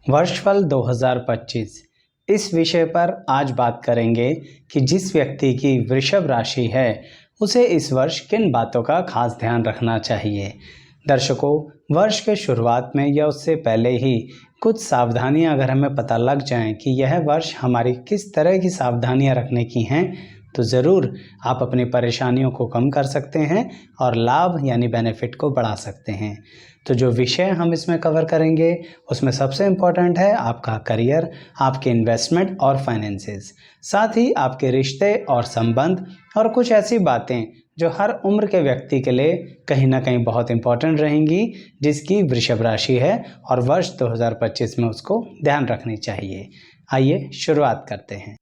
वर्षफल 2025 इस विषय पर आज बात करेंगे कि जिस व्यक्ति की वृषभ राशि है उसे इस वर्ष किन बातों का खास ध्यान रखना चाहिए। दर्शकों, वर्ष के शुरुआत में या उससे पहले ही कुछ सावधानियां अगर हमें पता लग जाएं कि यह वर्ष हमारी किस तरह की सावधानियां रखने की हैं, तो ज़रूर आप अपनी परेशानियों को कम कर सकते हैं और लाभ यानी बेनिफिट को बढ़ा सकते हैं। तो जो विषय हम इसमें कवर करेंगे उसमें सबसे इम्पॉर्टेंट है आपका करियर, आपके इन्वेस्टमेंट और फाइनेंसेस, साथ ही आपके रिश्ते और संबंध और कुछ ऐसी बातें जो हर उम्र के व्यक्ति के लिए कहीं ना कहीं बहुत इम्पॉर्टेंट रहेंगी, जिसकी वृषभ राशि है और वर्ष 2025 में उसको ध्यान रखनी चाहिए। आइए शुरुआत करते हैं।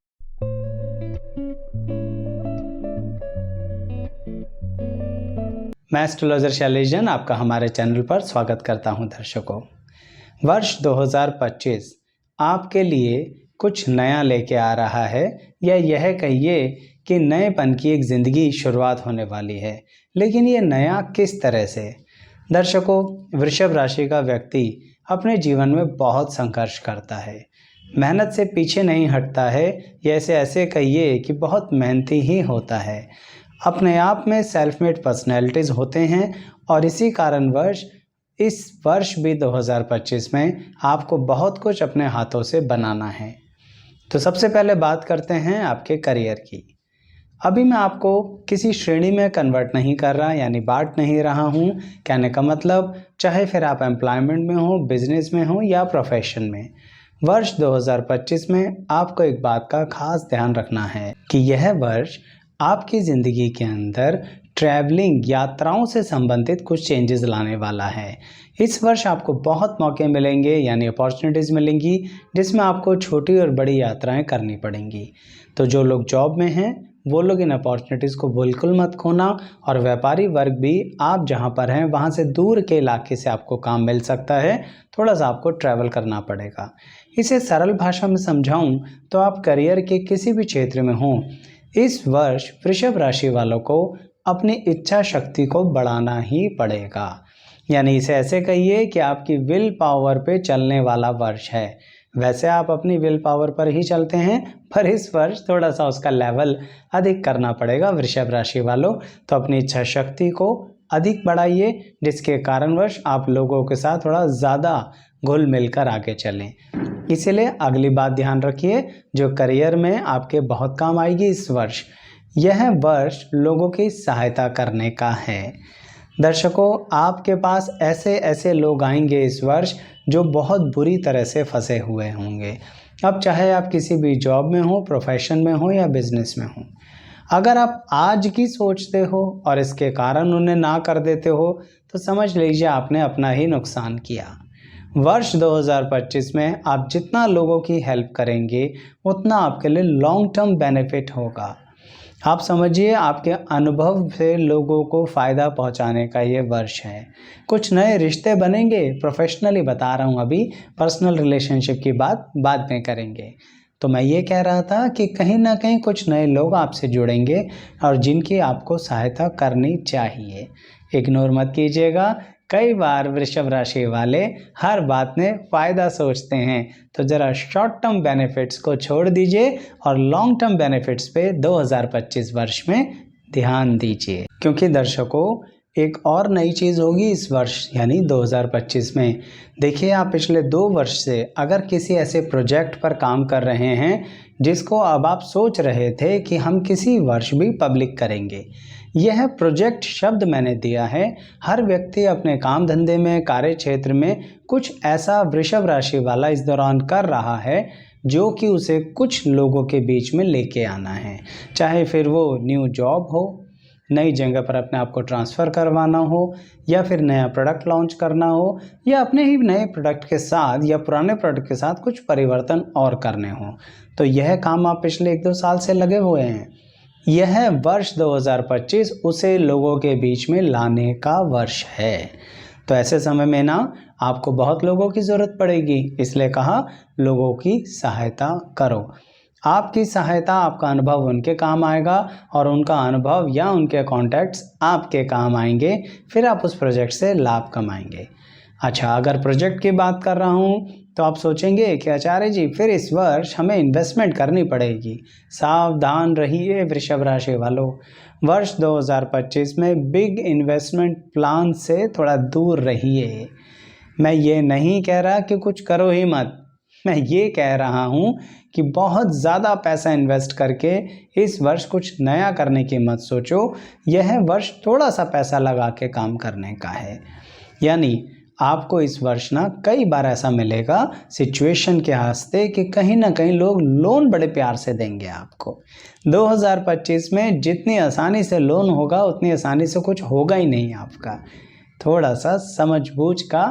मैं एस्ट्रोलॉजर शैलेश जैन आपका हमारे चैनल पर स्वागत करता हूं। दर्शकों, वर्ष 2025 आपके लिए कुछ नया लेके आ रहा है, या यह कहिए कि नएपन की एक ज़िंदगी शुरुआत होने वाली है। लेकिन ये नया किस तरह से? दर्शकों, वृषभ राशि का व्यक्ति अपने जीवन में बहुत संघर्ष करता है, मेहनत से पीछे नहीं हटता है, या ऐसे कहिए कि बहुत मेहनती ही होता है। अपने आप में सेल्फ मेड पर्सनैलिटीज़ होते हैं और इसी कारणवश इस वर्ष भी 2025 में आपको बहुत कुछ अपने हाथों से बनाना है। तो सबसे पहले बात करते हैं आपके करियर की। अभी मैं आपको किसी श्रेणी में कन्वर्ट नहीं कर रहा, यानी बांट नहीं रहा हूँ। कहने का मतलब, चाहे फिर आप एम्प्लॉयमेंट में हो, बिजनेस में हो या प्रोफेशन में, वर्ष 2025 में आपको एक बात का खास ध्यान रखना है कि यह वर्ष आपकी ज़िंदगी के अंदर ट्रैवलिंग, यात्राओं से संबंधित कुछ चेंजेस लाने वाला है। इस वर्ष आपको बहुत मौके मिलेंगे, यानी अपॉर्चुनिटीज़ मिलेंगी, जिसमें आपको छोटी और बड़ी यात्राएं करनी पड़ेंगी। तो जो लोग जॉब में हैं वो लोग इन अपॉर्चुनिटीज़ को बिल्कुल मत खोना, और व्यापारी वर्ग भी आप जहां पर हैं वहां से दूर के इलाके से आपको काम मिल सकता है। थोड़ा सा आपको ट्रैवल करना पड़ेगा। इसे सरल भाषा में समझाऊं तो आप करियर के किसी भी क्षेत्र में हों, इस वर्ष वृषभ राशि वालों को अपनी इच्छा शक्ति को बढ़ाना ही पड़ेगा। यानी इसे ऐसे कहिए कि आपकी विल पावर पे चलने वाला वर्ष है। वैसे आप अपनी विल पावर पर ही चलते हैं, पर इस वर्ष थोड़ा सा उसका लेवल अधिक करना पड़ेगा वृषभ राशि वालों। तो अपनी इच्छा शक्ति को अधिक बढ़ाइए, जिसके कारणवश आप लोगों के साथ थोड़ा ज़्यादा घुल मिलकर आगे चलें। इसीलिए अगली बात ध्यान रखिए जो करियर में आपके बहुत काम आएगी इस वर्ष। यह वर्ष लोगों की सहायता करने का है। दर्शकों, आपके पास ऐसे लोग आएंगे इस वर्ष जो बहुत बुरी तरह से फंसे हुए होंगे। अब चाहे आप किसी भी जॉब में हो, प्रोफेशन में हो या बिजनेस में हो, अगर आप आज की सोचते हो और इसके कारण उन्हें ना कर देते हो तो समझ लीजिए आपने अपना ही नुकसान किया। वर्ष 2025 में आप जितना लोगों की हेल्प करेंगे उतना आपके लिए लॉन्ग टर्म बेनिफिट होगा। आप समझिए, आपके अनुभव से लोगों को फ़ायदा पहुंचाने का ये वर्ष है। कुछ नए रिश्ते बनेंगे, प्रोफेशनली बता रहा हूँ, अभी पर्सनल रिलेशनशिप की बात बाद में करेंगे। तो मैं ये कह रहा था कि कहीं ना कहीं कुछ नए लोग आपसे जुड़ेंगे और जिनकी आपको सहायता करनी चाहिए। इग्नोर मत कीजिएगा। कई बार वृषभ राशि वाले हर बात में फ़ायदा सोचते हैं, तो ज़रा शॉर्ट टर्म बेनिफिट्स को छोड़ दीजिए और लॉन्ग टर्म बेनिफिट्स पे 2025 वर्ष में ध्यान दीजिए। क्योंकि दर्शकों, एक और नई चीज़ होगी इस वर्ष यानी 2025 में। देखिए, आप पिछले 2 वर्ष से अगर किसी ऐसे प्रोजेक्ट पर काम कर रहे हैं जिसको अब आप सोच रहे थे कि हम किसी वर्ष भी पब्लिक करेंगे, यह प्रोजेक्ट शब्द मैंने दिया है। हर व्यक्ति अपने काम धंधे में, कार्य क्षेत्र में कुछ ऐसा वृषभ राशि वाला इस दौरान कर रहा है जो कि उसे कुछ लोगों के बीच में लेके आना है। चाहे फिर वो न्यू जॉब हो, नई जगह पर अपने आप को ट्रांसफ़र करवाना हो, या फिर नया प्रोडक्ट लॉन्च करना हो, या अपने ही नए प्रोडक्ट के साथ या पुराने प्रोडक्ट के साथ कुछ परिवर्तन और करने हो। तो यह काम आप पिछले 1-2 साल से लगे हुए हैं। यह वर्ष 2025 उसे लोगों के बीच में लाने का वर्ष है। तो ऐसे समय में ना आपको बहुत लोगों की ज़रूरत पड़ेगी, इसलिए कहा लोगों की सहायता करो। आपकी सहायता, आपका अनुभव उनके काम आएगा और उनका अनुभव या उनके कॉन्टैक्ट्स आपके काम आएंगे। फिर आप उस प्रोजेक्ट से लाभ कमाएंगे। अच्छा, अगर प्रोजेक्ट की बात कर रहा हूँ तो आप सोचेंगे कि आचार्य जी फिर इस वर्ष हमें इन्वेस्टमेंट करनी पड़ेगी। सावधान रहिए वृषभ राशि वालों, वर्ष 2025 में बिग इन्वेस्टमेंट प्लान से थोड़ा दूर रहिए। मैं ये नहीं कह रहा कि कुछ करो ही मत, मैं ये कह रहा हूँ कि बहुत ज़्यादा पैसा इन्वेस्ट करके इस वर्ष कुछ नया करने की मत सोचो। यह वर्ष थोड़ा सा पैसा लगा के काम करने का है। यानी आपको इस वर्ष ना कई बार ऐसा मिलेगा सिचुएशन के हंसते कि कहीं ना कहीं लोग लोन बड़े प्यार से देंगे आपको। 2025 में जितनी आसानी से लोन होगा उतनी आसानी से कुछ होगा ही नहीं आपका। थोड़ा सा समझ बूझ का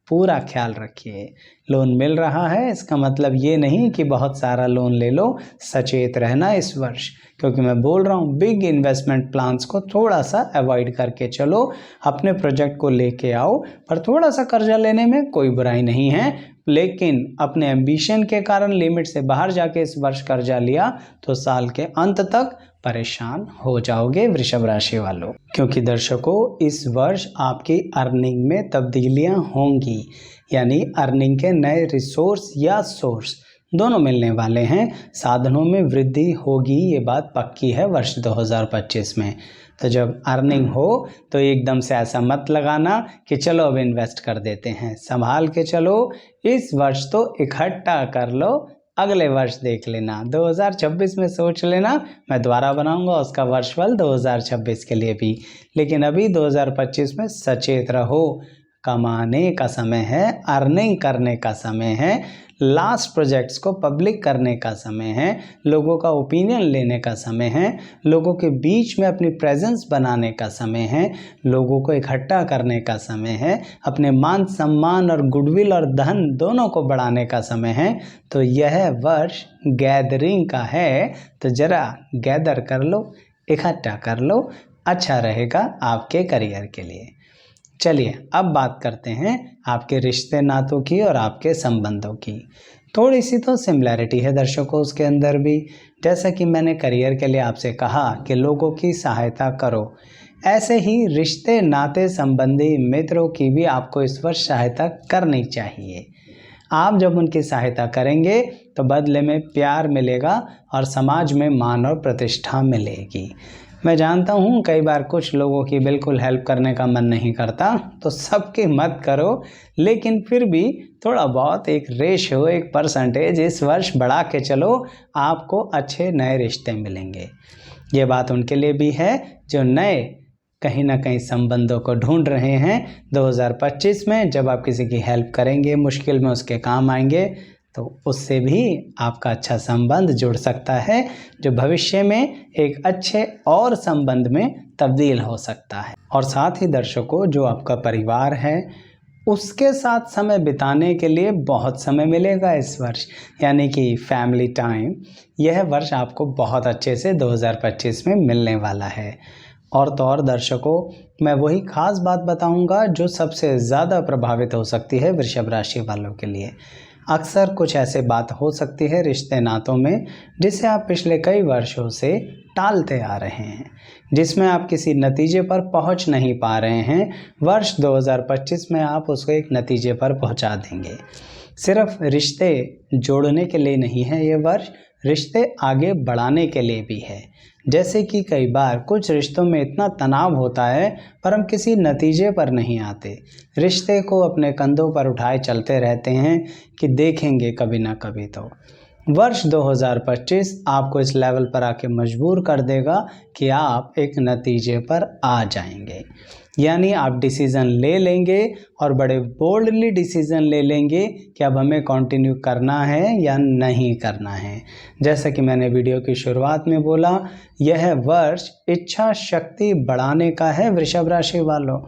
पूरा ख्याल रखिए। लोन मिल रहा है इसका मतलब ये नहीं कि बहुत सारा लोन ले लो। सचेत रहना इस वर्ष, क्योंकि मैं बोल रहा हूँ बिग इन्वेस्टमेंट प्लान्स को थोड़ा सा अवॉइड करके चलो। अपने प्रोजेक्ट को लेके आओ, पर थोड़ा सा कर्जा लेने में कोई बुराई नहीं है, लेकिन अपने एम्बिशन के कारण लिमिट से बाहर जाके इस वर्ष कर्जा लिया तो साल के अंत तक परेशान हो जाओगे वृषभ राशि वालों। क्योंकि दर्शकों इस वर्ष आपकी अर्निंग में तब्दीलियां होंगी, यानी अर्निंग के नए रिसोर्स या सोर्स दोनों मिलने वाले हैं। साधनों में वृद्धि होगी, ये बात पक्की है वर्ष 2025 में। तो जब अर्निंग हो तो एकदम से ऐसा मत लगाना कि चलो अब इन्वेस्ट कर देते हैं। संभाल के चलो, इस वर्ष तो इकट्ठा कर लो, अगले वर्ष देख लेना। 2026 में सोच लेना, मैं दोबारा बनाऊंगा उसका वर्षफल 2026 के लिए भी। लेकिन अभी 2025 में सचेत रहो, कमाने का समय है, अर्निंग करने का समय है, लास्ट प्रोजेक्ट्स को पब्लिक करने का समय है, लोगों का ओपिनियन लेने का समय है, लोगों के बीच में अपनी प्रेजेंस बनाने का समय है, लोगों को इकट्ठा करने का समय है, अपने मान सम्मान और गुडविल और धन दोनों को बढ़ाने का समय है। तो यह वर्ष गैदरिंग का है, तो ज़रा गैदर कर लो, इकट्ठा कर लो, अच्छा रहेगा आपके करियर के लिए। चलिए अब बात करते हैं आपके रिश्ते नातों की और आपके संबंधों की। थोड़ी सी तो सिमिलैरिटी है दर्शकों उसके अंदर भी। जैसा कि मैंने करियर के लिए आपसे कहा कि लोगों की सहायता करो, ऐसे ही रिश्ते नाते संबंधी मित्रों की भी आपको इस वर्ष सहायता करनी चाहिए। आप जब उनकी सहायता करेंगे तो बदले में प्यार मिलेगा और समाज में मान और प्रतिष्ठा मिलेगी। मैं जानता हूँ कई बार कुछ लोगों की बिल्कुल हेल्प करने का मन नहीं करता, तो सबकी मत करो, लेकिन फिर भी थोड़ा बहुत एक रेशियो, एक परसेंटेज इस वर्ष बढ़ा के चलो, आपको अच्छे नए रिश्ते मिलेंगे। ये बात उनके लिए भी है जो नए कहीं ना कहीं संबंधों को ढूंढ रहे हैं। 2025 में जब आप किसी की हेल्प करेंगे, मुश्किल में उसके काम आएंगे, तो उससे भी आपका अच्छा संबंध जुड़ सकता है, जो भविष्य में एक अच्छे और संबंध में तब्दील हो सकता है। और साथ ही दर्शकों, जो आपका परिवार है उसके साथ समय बिताने के लिए बहुत समय मिलेगा इस वर्ष, यानी कि फैमिली टाइम। यह वर्ष आपको बहुत अच्छे से 2025 में मिलने वाला है। और तो और दर्शकों, मैं वही खास बात बताऊंगा जो सबसे ज़्यादा प्रभावित हो सकती है वृषभ राशि वालों के लिए। अक्सर कुछ ऐसे बात हो सकती है रिश्ते नातों में जिसे आप पिछले कई वर्षों से टालते आ रहे हैं, जिसमें आप किसी नतीजे पर पहुंच नहीं पा रहे हैं। वर्ष 2025 में आप उसको एक नतीजे पर पहुंचा देंगे। सिर्फ रिश्ते जोड़ने के लिए नहीं है ये वर्ष, रिश्ते आगे बढ़ाने के लिए भी है। जैसे कि कई बार कुछ रिश्तों में इतना तनाव होता है पर हम किसी नतीजे पर नहीं आते, रिश्ते को अपने कंधों पर उठाए चलते रहते हैं कि देखेंगे कभी ना कभी। तो वर्ष 2025 आपको इस लेवल पर आके मजबूर कर देगा कि आप एक नतीजे पर आ जाएंगे, यानी आप डिसीज़न ले लेंगे और बड़े बोल्डली डिसीज़न ले लेंगे कि अब हमें कंटिन्यू करना है या नहीं करना है। जैसा कि मैंने वीडियो की शुरुआत में बोला, यह वर्ष इच्छा शक्ति बढ़ाने का है वृषभ राशि वालों।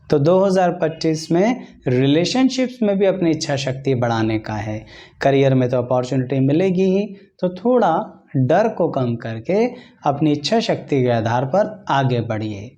तो 2025 में रिलेशनशिप्स में भी अपनी इच्छा शक्ति बढ़ाने का है। करियर में तो अपॉर्चुनिटी मिलेगी ही, तो थोड़ा डर को कम करके अपनी इच्छा शक्ति के आधार पर आगे बढ़िए।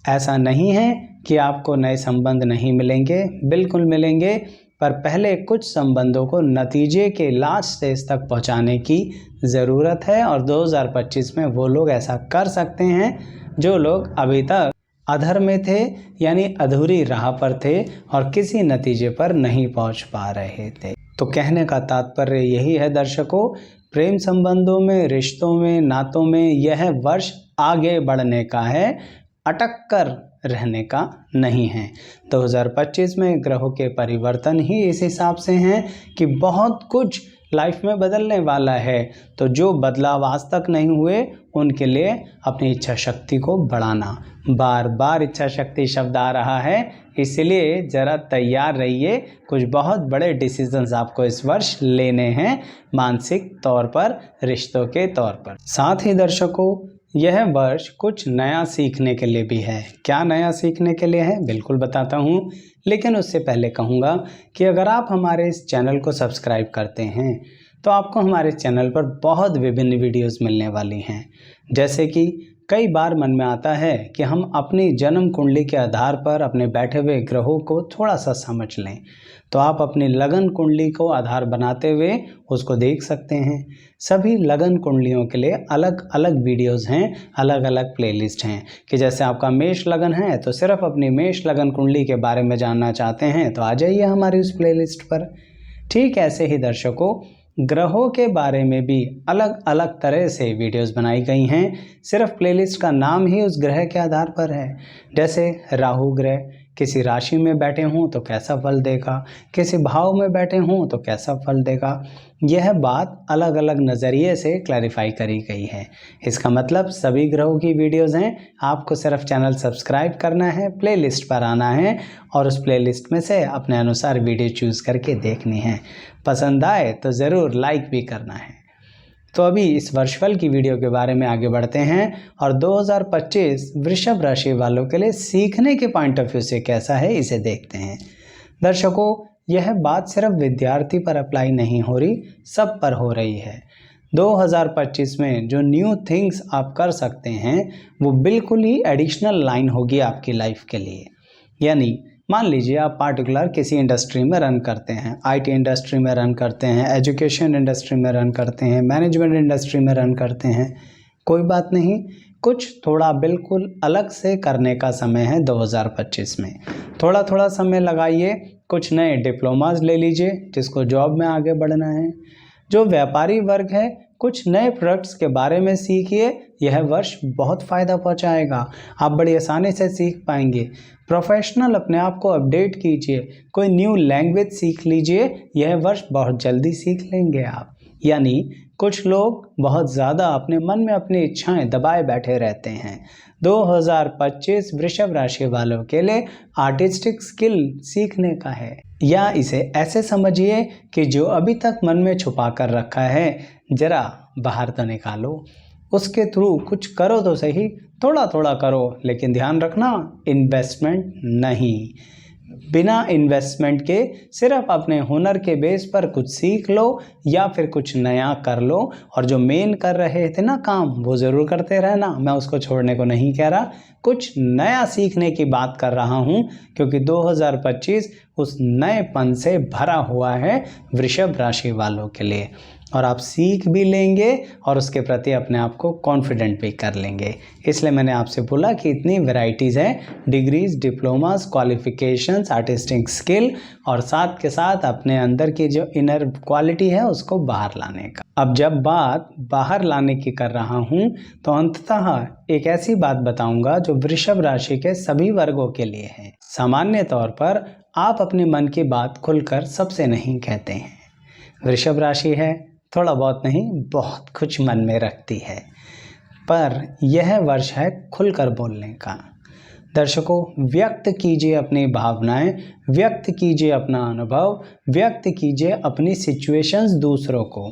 ऐसा नहीं है कि आपको नए संबंध नहीं मिलेंगे, बिल्कुल मिलेंगे, पर पहले कुछ संबंधों को नतीजे के लास्ट स्टेज तक पहुंचाने की ज़रूरत है। और 2025 में वो लोग ऐसा कर सकते हैं जो लोग अभी तक अधर में थे, यानी अधूरी राह पर थे और किसी नतीजे पर नहीं पहुंच पा रहे थे। तो कहने का तात्पर्य यही है दर्शकों, प्रेम संबंधों में, रिश्तों में, नातों में यह वर्ष आगे बढ़ने का है, अटक कर रहने का नहीं है। 2025 में ग्रहों के परिवर्तन ही इस हिसाब से हैं कि बहुत कुछ लाइफ में बदलने वाला है। तो जो बदलाव आज तक नहीं हुए उनके लिए अपनी इच्छा शक्ति को बढ़ाना। बार बार इच्छा शक्ति शब्द आ रहा है, इसलिए ज़रा तैयार रहिए, कुछ बहुत बड़े डिसीजंस आपको इस वर्ष लेने हैं, मानसिक तौर पर, रिश्तों के तौर पर। साथ ही दर्शकों, यह वर्ष कुछ नया सीखने के लिए भी है। क्या नया सीखने के लिए है, बिल्कुल बताता हूँ, लेकिन उससे पहले कहूँगा कि अगर आप हमारे इस चैनल को सब्सक्राइब करते हैं तो आपको हमारे चैनल पर बहुत विभिन्न वीडियोस मिलने वाली हैं। जैसे कि कई बार मन में आता है कि हम अपनी जन्म कुंडली के आधार पर अपने बैठे हुए ग्रहों को थोड़ा सा समझ लें, तो आप अपनी लगन कुंडली को आधार बनाते हुए उसको देख सकते हैं। सभी लगन कुंडलियों के लिए अलग अलग वीडियोस हैं, अलग अलग प्लेलिस्ट हैं कि जैसे आपका मेष लगन है तो सिर्फ अपनी मेष लगन कुंडली के बारे में जानना चाहते हैं तो आ जाइए हमारी उस प्लेलिस्ट पर। ठीक ऐसे ही दर्शकों, ग्रहों के बारे में भी अलग अलग तरह से वीडियोस बनाई गई हैं, सिर्फ प्लेलिस्ट का नाम ही उस ग्रह के आधार पर है। जैसे राहु ग्रह किसी राशि में बैठे हों तो कैसा फल देगा, किसी भाव में बैठे हों तो कैसा फल देगा, यह बात अलग अलग नज़रिए से क्लैरिफाई करी गई है। इसका मतलब सभी ग्रहों की वीडियोस हैं, आपको सिर्फ चैनल सब्सक्राइब करना है, प्लेलिस्ट पर आना है और उस प्लेलिस्ट में से अपने अनुसार वीडियो चूज़ करके देखनी है। पसंद आए तो ज़रूर लाइक भी करना है। तो अभी इस वर्षफल की वीडियो के बारे में आगे बढ़ते हैं और 2025 वृषभ राशि वालों के लिए सीखने के पॉइंट ऑफ व्यू से कैसा है इसे देखते हैं। दर्शकों, यह बात सिर्फ विद्यार्थी पर अप्लाई नहीं हो रही, सब पर हो रही है। 2025 में जो न्यू थिंग्स आप कर सकते हैं वो बिल्कुल ही एडिशनल लाइन होगी आपकी लाइफ के लिए। यानी मान लीजिए आप पार्टिकुलर किसी इंडस्ट्री में रन करते हैं, आईटी इंडस्ट्री में रन करते हैं, एजुकेशन इंडस्ट्री में रन करते हैं, मैनेजमेंट इंडस्ट्री में रन करते हैं, कोई बात नहीं, कुछ थोड़ा बिल्कुल अलग से करने का समय है 2025 में। थोड़ा थोड़ा समय लगाइए, कुछ नए डिप्लोमाज ले लीजिए जिसको जॉब में आगे बढ़ना है। जो व्यापारी वर्ग है, कुछ नए प्रोडक्ट्स के बारे में सीखिए, यह वर्ष बहुत फ़ायदा पहुंचाएगा, आप बड़ी आसानी से सीख पाएंगे। प्रोफेशनल अपने आप को अपडेट कीजिए, कोई न्यू लैंग्वेज सीख लीजिए, यह वर्ष बहुत जल्दी सीख लेंगे आप। यानी कुछ लोग बहुत ज़्यादा अपने मन में अपनी इच्छाएं दबाए बैठे रहते हैं। 2025 वृषभ राशि वालों के लिए आर्टिस्टिक स्किल सीखने का है, या इसे ऐसे समझिए कि जो अभी तक मन में छुपा कर रखा है जरा बाहर तो निकालो, उसके थ्रू कुछ करो तो सही, थोड़ा थोड़ा करो, लेकिन ध्यान रखना इन्वेस्टमेंट नहीं। बिना इन्वेस्टमेंट के सिर्फ अपने हुनर के बेस पर कुछ सीख लो या फिर कुछ नया कर लो, और जो मेन कर रहे थे ना काम वो ज़रूर करते रहना, मैं उसको छोड़ने को नहीं कह रहा, कुछ नया सीखने की बात कर रहा हूँ, क्योंकि 2025 उस नएपन से भरा हुआ है वृषभ राशि वालों के लिए, और आप सीख भी लेंगे और उसके प्रति अपने आप को कॉन्फिडेंट भी कर लेंगे। इसलिए मैंने आपसे बोला कि इतनी वैरायटीज़ हैं, degrees, diplomas, qualifications, artistic skill, और साथ के साथ अपने अंदर की जो इनर क्वालिटी है उसको बाहर लाने का। अब जब बात बाहर लाने की कर रहा हूँ तो अंततः एक ऐसी बात बताऊँगा जो वृषभ राशि के सभी वर्गों के लिए है। सामान्य तौर पर आप अपने मन की बात खुलकर सबसे नहीं कहते हैं। वृषभ राशि है, थोड़ा बहुत नहीं बहुत कुछ मन में रखती है, पर यह वर्ष है खुलकर बोलने का। दर्शकों, व्यक्त कीजिए अपनी भावनाएं, व्यक्त कीजिए अपना अनुभव, व्यक्त कीजिए अपनी सिचुएशंस दूसरों को।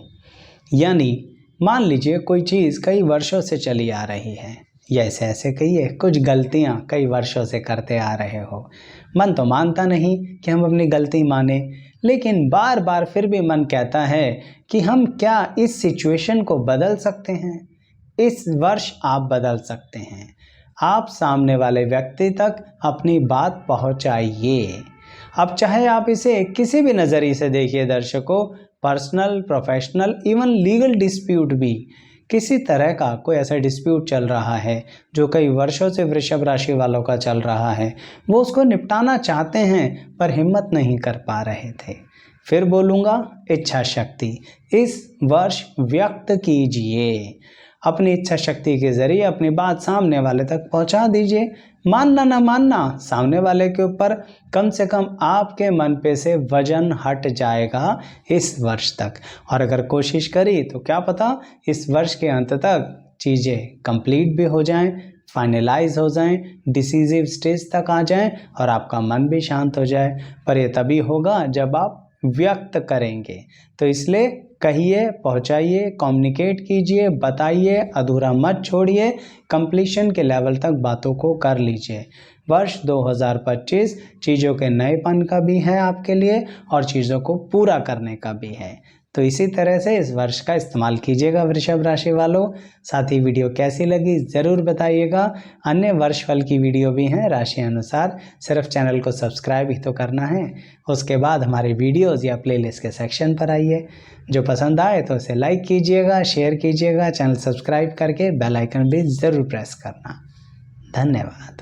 यानी मान लीजिए कोई चीज़ कई वर्षों से चली आ रही है, या ऐसे कहिए कुछ गलतियां कई वर्षों से करते आ रहे हो, मन तो मानता नहीं कि हम अपनी गलती माने, लेकिन बार बार फिर भी मन कहता है कि हम क्या इस सिचुएशन को बदल सकते हैं। इस वर्ष आप बदल सकते हैं, आप सामने वाले व्यक्ति तक अपनी बात पहुंचाइए। अब चाहे आप इसे किसी भी नज़रिए से देखिए दर्शकों, personal, professional, even legal dispute भी, किसी तरह का कोई ऐसा डिस्प्यूट चल रहा है जो कई वर्षों से वृषभ राशि वालों का चल रहा है, वो उसको निपटाना चाहते हैं पर हिम्मत नहीं कर पा रहे थे, फिर बोलूँगा, इच्छा शक्ति इस वर्ष व्यक्त कीजिए। अपनी इच्छा शक्ति के ज़रिए अपनी बात सामने वाले तक पहुंचा दीजिए। मानना ना मानना, सामने वाले के ऊपर कम से कम आपके मन पे से वजन हट जाएगा इस वर्ष तक। और अगर कोशिश करी तो क्या पता इस वर्ष के अंत तक चीज़ें कंप्लीट भी हो जाएं, फाइनलाइज हो जाएं, डिसीजिव स्टेज तक आ जाएं और आपका मन भी शांत हो जाए। पर ये तभी होगा जब आप व्यक्त करेंगे। तो इसलिए कहिए, पहुंचाइए, कम्युनिकेट कीजिए, बताइए, अधूरा मत छोड़िए, कंप्लीशन के लेवल तक बातों को कर लीजिए। वर्ष 2025 चीज़ों के नएपन का भी है आपके लिए और चीज़ों को पूरा करने का भी है। तो इसी तरह से इस वर्ष का इस्तेमाल कीजिएगा वृषभ राशि वालों। साथ ही वीडियो कैसी लगी ज़रूर बताइएगा। अन्य वर्ष फल की वीडियो भी हैं राशि अनुसार, सिर्फ चैनल को सब्सक्राइब ही तो करना है। उसके बाद हमारे वीडियोज़ या प्लेलिस्ट के सेक्शन पर आइए। जो पसंद आए तो उसे लाइक कीजिएगा, शेयर कीजिएगा, चैनल सब्सक्राइब करके बेल आइकन भी ज़रूर प्रेस करना। धन्यवाद।